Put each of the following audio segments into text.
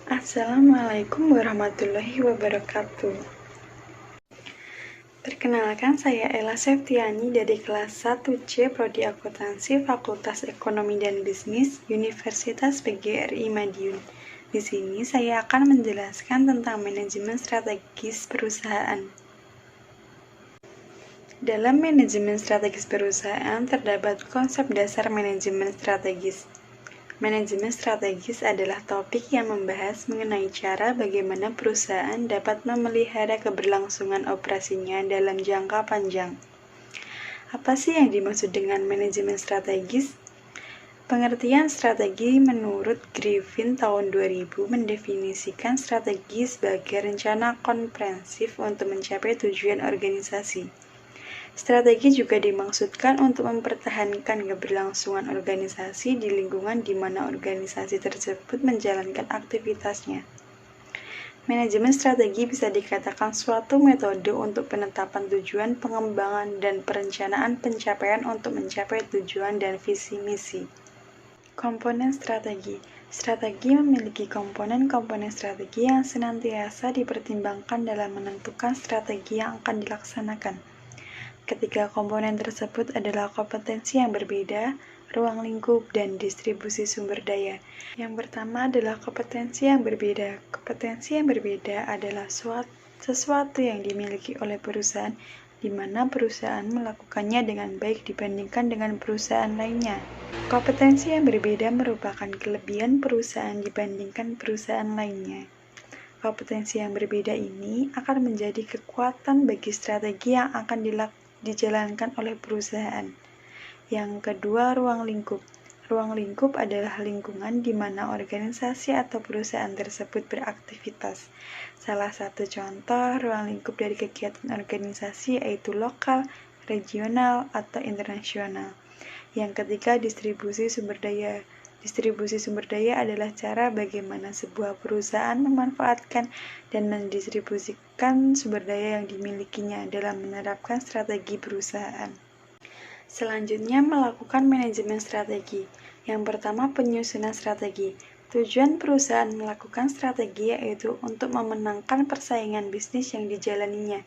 Assalamualaikum warahmatullahi wabarakatuh. Perkenalkan, saya Ella Septiani dari kelas 1C Prodi Akuntansi Fakultas Ekonomi dan Bisnis Universitas PGRI Madiun. Di sini saya akan menjelaskan tentang manajemen strategis perusahaan. Dalam manajemen strategis perusahaan terdapat konsep dasar manajemen strategis. Manajemen strategis adalah topik yang membahas mengenai cara bagaimana perusahaan dapat memelihara keberlangsungan operasinya dalam jangka panjang. Apa sih yang dimaksud dengan manajemen strategis? Pengertian strategi menurut Griffin tahun 2000 mendefinisikan strategi sebagai rencana komprehensif untuk mencapai tujuan organisasi. Strategi juga dimaksudkan untuk mempertahankan keberlangsungan organisasi di lingkungan di mana organisasi tersebut menjalankan aktivitasnya. Manajemen strategi bisa dikatakan suatu metode untuk penetapan tujuan, pengembangan, dan perencanaan pencapaian untuk mencapai tujuan dan visi misi. Komponen strategi. Strategi memiliki komponen-komponen strategi yang senantiasa dipertimbangkan dalam menentukan strategi yang akan dilaksanakan. Ketiga komponen tersebut adalah kompetensi yang berbeda, ruang lingkup, dan distribusi sumber daya. Yang pertama adalah kompetensi yang berbeda. Kompetensi yang berbeda adalah sesuatu yang dimiliki oleh perusahaan, di mana perusahaan melakukannya dengan baik dibandingkan dengan perusahaan lainnya. Kompetensi yang berbeda merupakan kelebihan perusahaan dibandingkan perusahaan lainnya. Kompetensi yang berbeda ini akan menjadi kekuatan bagi strategi yang akan dijalankan oleh perusahaan. Yang kedua, ruang lingkup. Ruang lingkup adalah lingkungan di mana organisasi atau perusahaan tersebut beraktivitas. Salah satu contoh ruang lingkup dari kegiatan organisasi yaitu lokal, regional, atau internasional. Yang ketiga, distribusi sumber daya. Distribusi sumber daya adalah cara bagaimana sebuah perusahaan memanfaatkan dan mendistribusikan sumber daya yang dimilikinya dalam menerapkan strategi perusahaan. Selanjutnya, melakukan manajemen strategi. Yang pertama, penyusunan strategi. Tujuan perusahaan melakukan strategi yaitu untuk memenangkan persaingan bisnis yang dijalaninya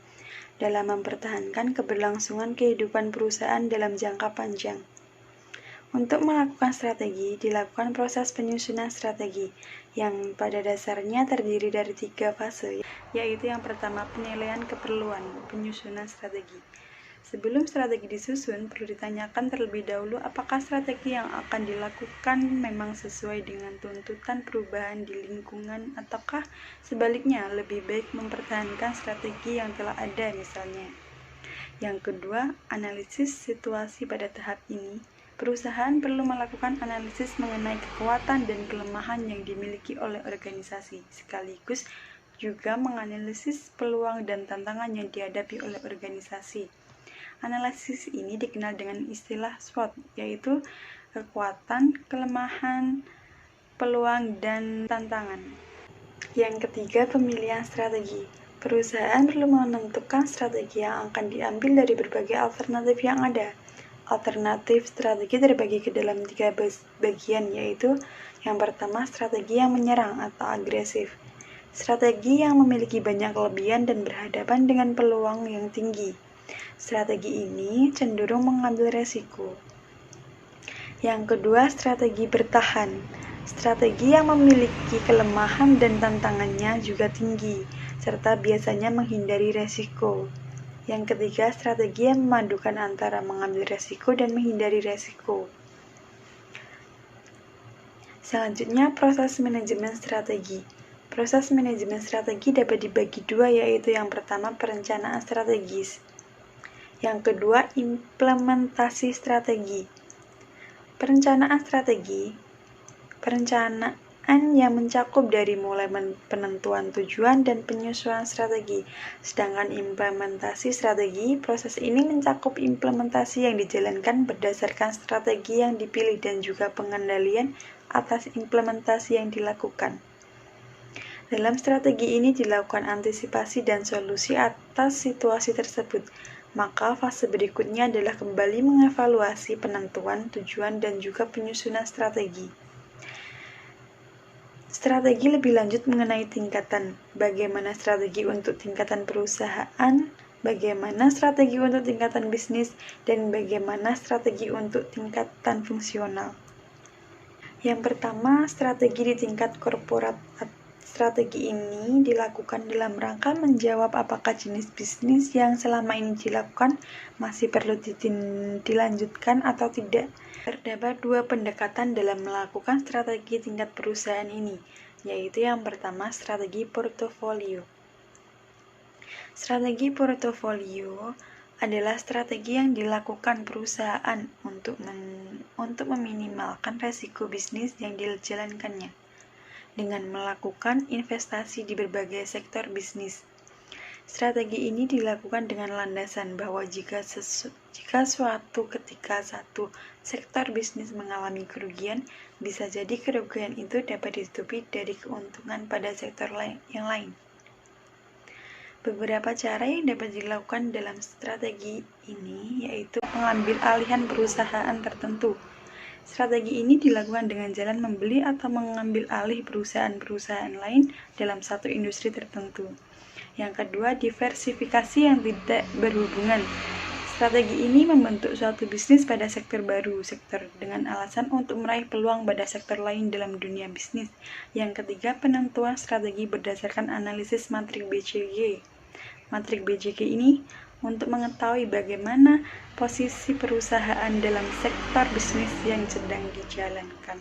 dalam mempertahankan keberlangsungan kehidupan perusahaan dalam jangka panjang. Untuk melakukan strategi, dilakukan proses penyusunan strategi, yang pada dasarnya terdiri dari 3 fase, yaitu yang pertama, penilaian keperluan, penyusunan strategi. Sebelum strategi disusun, perlu ditanyakan terlebih dahulu apakah strategi yang akan dilakukan memang sesuai dengan tuntutan perubahan di lingkungan, ataukah sebaliknya lebih baik mempertahankan strategi yang telah ada misalnya. Yang kedua, analisis situasi pada tahap ini. Perusahaan perlu melakukan analisis mengenai kekuatan dan kelemahan yang dimiliki oleh organisasi, sekaligus juga menganalisis peluang dan tantangan yang dihadapi oleh organisasi. Analisis ini dikenal dengan istilah SWOT, yaitu kekuatan, kelemahan, peluang, dan tantangan. Yang ketiga, pemilihan strategi. Perusahaan perlu menentukan strategi yang akan diambil dari berbagai alternatif yang ada. Alternatif strategi terbagi ke dalam 3 bagian, yaitu yang pertama, strategi yang menyerang atau agresif. Strategi yang memiliki banyak kelebihan dan berhadapan dengan peluang yang tinggi. Strategi ini cenderung mengambil resiko. Yang kedua, strategi bertahan. Strategi yang memiliki kelemahan dan tantangannya juga tinggi, serta biasanya menghindari resiko. Yang ketiga, strategi yang memadukan antara mengambil resiko dan menghindari resiko. Selanjutnya, proses manajemen strategi. Proses manajemen strategi dapat dibagi 2, yaitu yang pertama, perencanaan strategis. Yang kedua, implementasi strategi. Perencanaan strategi. Perencanaan yang mencakup dari mulai penentuan tujuan dan penyusunan strategi. Sedangkan implementasi strategi, proses ini mencakup implementasi yang dijalankan berdasarkan strategi yang dipilih dan juga pengendalian atas implementasi yang dilakukan. Dalam strategi ini dilakukan antisipasi dan solusi atas situasi tersebut. Maka fase berikutnya adalah kembali mengevaluasi penentuan tujuan dan juga penyusunan strategi. Strategi lebih lanjut mengenai tingkatan, bagaimana strategi untuk tingkatan perusahaan, bagaimana strategi untuk tingkatan bisnis, dan bagaimana strategi untuk tingkatan fungsional. Yang pertama, strategi di tingkat korporat. Strategi ini dilakukan dalam rangka menjawab apakah jenis bisnis yang selama ini dilakukan masih perlu dilanjutkan atau tidak. Terdapat dua pendekatan dalam melakukan strategi tingkat perusahaan ini, yaitu yang pertama strategi portofolio. Strategi portofolio adalah strategi yang dilakukan perusahaan untuk meminimalkan resiko bisnis yang dijalankannya dengan melakukan investasi di berbagai sektor bisnis. Strategi ini dilakukan dengan landasan bahwa jika suatu ketika satu sektor bisnis mengalami kerugian, bisa jadi kerugian itu dapat ditutupi dari keuntungan pada sektor yang lain. Beberapa cara yang dapat dilakukan dalam strategi ini yaitu mengambil alihan perusahaan tertentu. Strategi ini dilakukan dengan jalan membeli atau mengambil alih perusahaan-perusahaan lain dalam satu industri tertentu. Yang kedua, diversifikasi yang tidak berhubungan. Strategi ini membentuk suatu bisnis pada sektor baru, dengan alasan untuk meraih peluang pada sektor lain dalam dunia bisnis. Yang ketiga, penentuan strategi berdasarkan analisis matrik BCG. Matrik BCG ini untuk mengetahui bagaimana posisi perusahaan dalam sektor bisnis yang sedang dijalankan.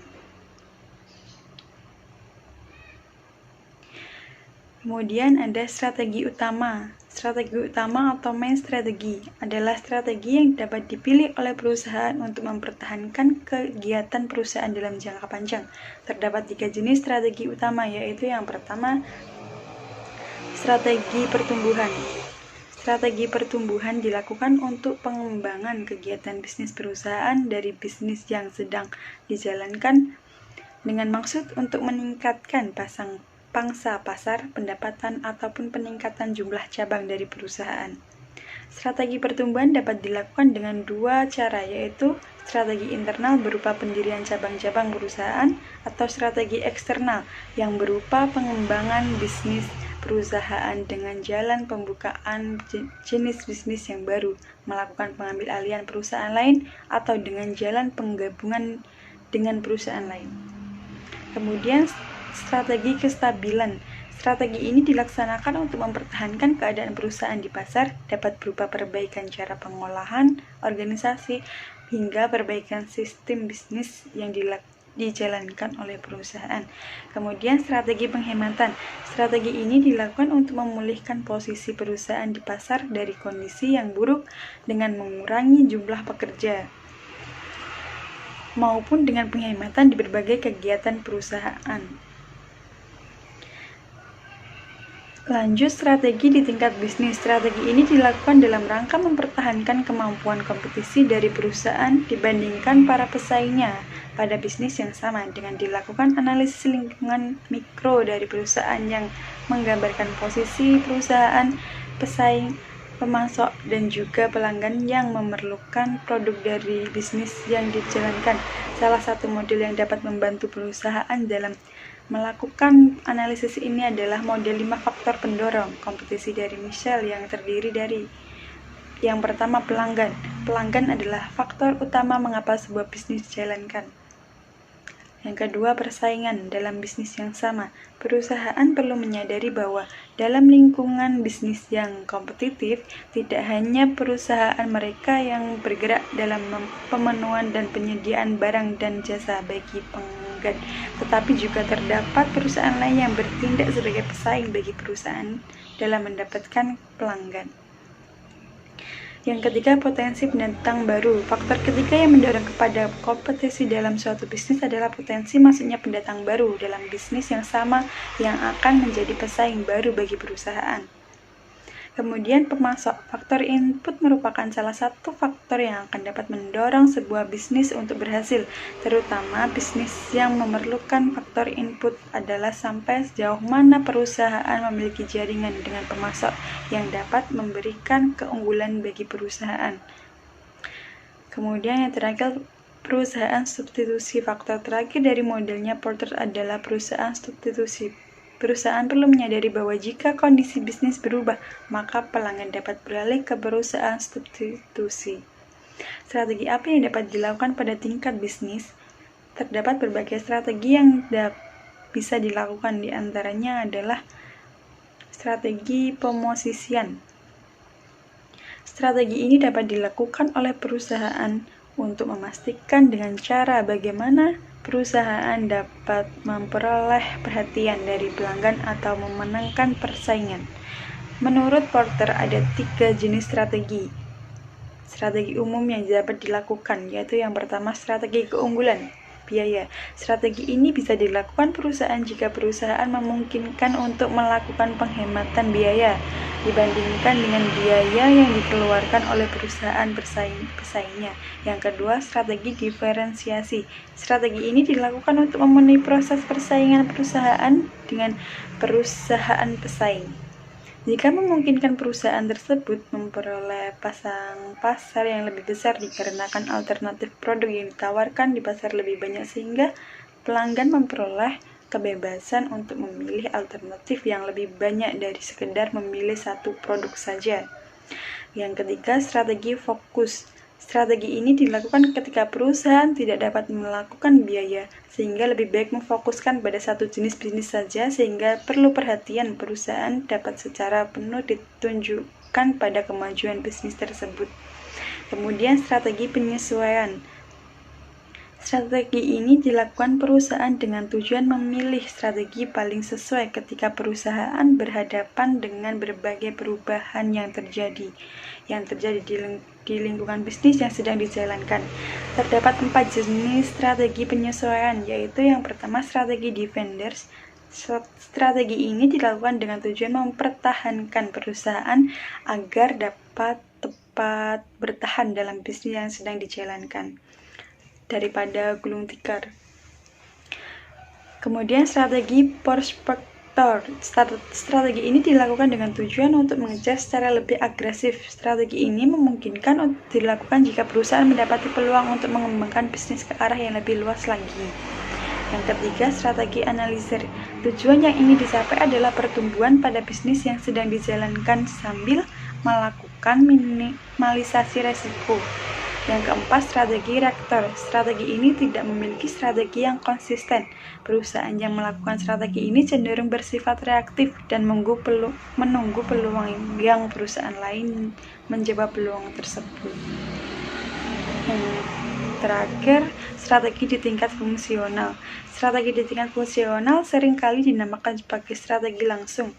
Kemudian ada strategi utama. Strategi utama atau main strategi adalah strategi yang dapat dipilih oleh perusahaan untuk mempertahankan kegiatan perusahaan dalam jangka panjang. Terdapat 3 jenis strategi utama, yaitu yang pertama, strategi pertumbuhan. Strategi pertumbuhan dilakukan untuk pengembangan kegiatan bisnis perusahaan dari bisnis yang sedang dijalankan dengan maksud untuk meningkatkan pangsa pasar, pendapatan, ataupun peningkatan jumlah cabang dari perusahaan. Strategi pertumbuhan dapat dilakukan dengan 2 cara, yaitu strategi internal berupa pendirian cabang-cabang perusahaan atau strategi eksternal yang berupa pengembangan bisnis perusahaan dengan jalan pembukaan jenis bisnis yang baru, melakukan pengambil alihan perusahaan lain, atau dengan jalan penggabungan dengan perusahaan lain. Kemudian strategi kestabilan. Strategi ini dilaksanakan untuk mempertahankan keadaan perusahaan di pasar, dapat berupa perbaikan cara pengolahan, organisasi, hingga perbaikan sistem bisnis yang dijalankan oleh perusahaan. Kemudian strategi penghematan. Strategi ini dilakukan untuk memulihkan posisi perusahaan di pasar dari kondisi yang buruk dengan mengurangi jumlah pekerja maupun dengan penghematan di berbagai kegiatan perusahaan. Lanjut, strategi di tingkat bisnis. Strategi ini dilakukan dalam rangka mempertahankan kemampuan kompetisi dari perusahaan dibandingkan para pesaingnya pada bisnis yang sama, dengan dilakukan analisis lingkungan mikro dari perusahaan yang menggambarkan posisi perusahaan, pesaing, pemasok, dan juga pelanggan yang memerlukan produk dari bisnis yang dijalankan. Salah satu model yang dapat membantu perusahaan dalam melakukan analisis ini adalah model 5 faktor pendorong kompetisi dari Michel yang terdiri dari yang pertama, pelanggan. Pelanggan adalah faktor utama mengapa sebuah bisnis dijalankan. Yang kedua, persaingan dalam bisnis yang sama. Perusahaan perlu menyadari bahwa dalam lingkungan bisnis yang kompetitif, tidak hanya perusahaan mereka yang bergerak dalam pemenuhan dan penyediaan barang dan jasa bagi pelanggan, tetapi juga terdapat perusahaan lain yang bertindak sebagai pesaing bagi perusahaan dalam mendapatkan pelanggan. Yang ketiga, potensi pendatang baru. Faktor ketiga yang mendorong kepada kompetisi dalam suatu bisnis adalah potensi masuknya pendatang baru dalam bisnis yang sama yang akan menjadi pesaing baru bagi perusahaan. Kemudian pemasok. Faktor input merupakan salah satu faktor yang akan dapat mendorong sebuah bisnis untuk berhasil, terutama bisnis yang memerlukan faktor input adalah sampai sejauh mana perusahaan memiliki jaringan dengan pemasok yang dapat memberikan keunggulan bagi perusahaan. Kemudian yang terakhir, perusahaan substitusi. Faktor terakhir dari modelnya Porter adalah perusahaan substitusi. Perusahaan perlu menyadari bahwa jika kondisi bisnis berubah, maka pelanggan dapat beralih ke perusahaan substitusi. Strategi apa yang dapat dilakukan pada tingkat bisnis? Terdapat berbagai strategi yang bisa dilakukan, di antaranya adalah strategi pemosisian. Strategi ini dapat dilakukan oleh perusahaan untuk memastikan dengan cara bagaimana perusahaan dapat memperoleh perhatian dari pelanggan atau memenangkan persaingan. Menurut Porter, ada 3 jenis strategi. Strategi umum yang dapat dilakukan, yaitu yang pertama strategi keunggulan. Biaya. Strategi ini bisa dilakukan perusahaan jika perusahaan memungkinkan untuk melakukan penghematan biaya dibandingkan dengan biaya yang dikeluarkan oleh perusahaan pesaingnya. Yang kedua, strategi diferensiasi. Strategi ini dilakukan untuk memenuhi proses persaingan perusahaan dengan perusahaan pesaing. Jika memungkinkan perusahaan tersebut memperoleh pasang pasar yang lebih besar dikarenakan alternatif produk yang ditawarkan di pasar lebih banyak, sehingga pelanggan memperoleh kebebasan untuk memilih alternatif yang lebih banyak dari sekedar memilih satu produk saja. Yang ketiga, strategi fokus. Strategi ini dilakukan ketika perusahaan tidak dapat melakukan biaya, sehingga lebih baik memfokuskan pada satu jenis bisnis saja, sehingga perlu perhatian perusahaan dapat secara penuh ditunjukkan pada kemajuan bisnis tersebut. Kemudian strategi penyesuaian. Strategi ini dilakukan perusahaan dengan tujuan memilih strategi paling sesuai ketika perusahaan berhadapan dengan berbagai perubahan yang terjadi di lingkungan bisnis yang sedang dijalankan. Terdapat 4 jenis strategi penyesuaian, yaitu yang pertama strategi defenders. Strategi ini dilakukan dengan tujuan mempertahankan perusahaan agar dapat tepat bertahan dalam bisnis yang sedang dijalankan daripada gulung tikar. Kemudian strategi prospektor. Strategi ini dilakukan dengan tujuan untuk mengejar secara lebih agresif. Strategi ini memungkinkan untuk dilakukan jika perusahaan mendapati peluang untuk mengembangkan bisnis ke arah yang lebih luas lagi. Yang ketiga, strategi analisis. Tujuan yang ingin dicapai adalah pertumbuhan pada bisnis yang sedang dijalankan sambil melakukan minimalisasi resiko. Yang keempat, strategi reaktor. Strategi ini tidak memiliki strategi yang konsisten. Perusahaan yang melakukan strategi ini cenderung bersifat reaktif dan menunggu peluang yang perusahaan lain mencoba peluang tersebut. Yang terakhir, strategi di tingkat fungsional. Strategi di tingkat fungsional seringkali dinamakan sebagai strategi langsung.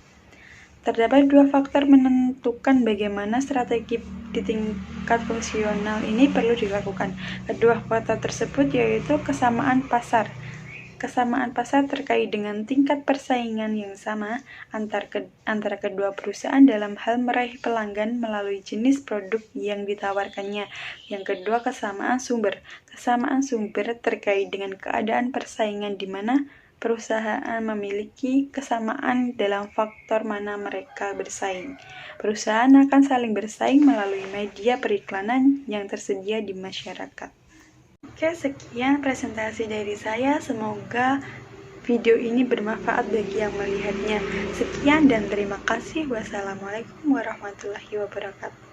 Terdapat 2 faktor menentukan bagaimana strategi di tingkat fungsional ini perlu dilakukan. Kedua faktor tersebut yaitu kesamaan pasar. Kesamaan pasar terkait dengan tingkat persaingan yang sama antara kedua perusahaan dalam hal meraih pelanggan melalui jenis produk yang ditawarkannya. Yang kedua, kesamaan sumber. Kesamaan sumber terkait dengan keadaan persaingan di mana perusahaan memiliki kesamaan dalam faktor mana mereka bersaing. Perusahaan akan saling bersaing melalui media periklanan yang tersedia di masyarakat. Oke, sekian presentasi dari saya. Semoga video ini bermanfaat bagi yang melihatnya. Sekian dan terima kasih. Wassalamualaikum warahmatullahi wabarakatuh.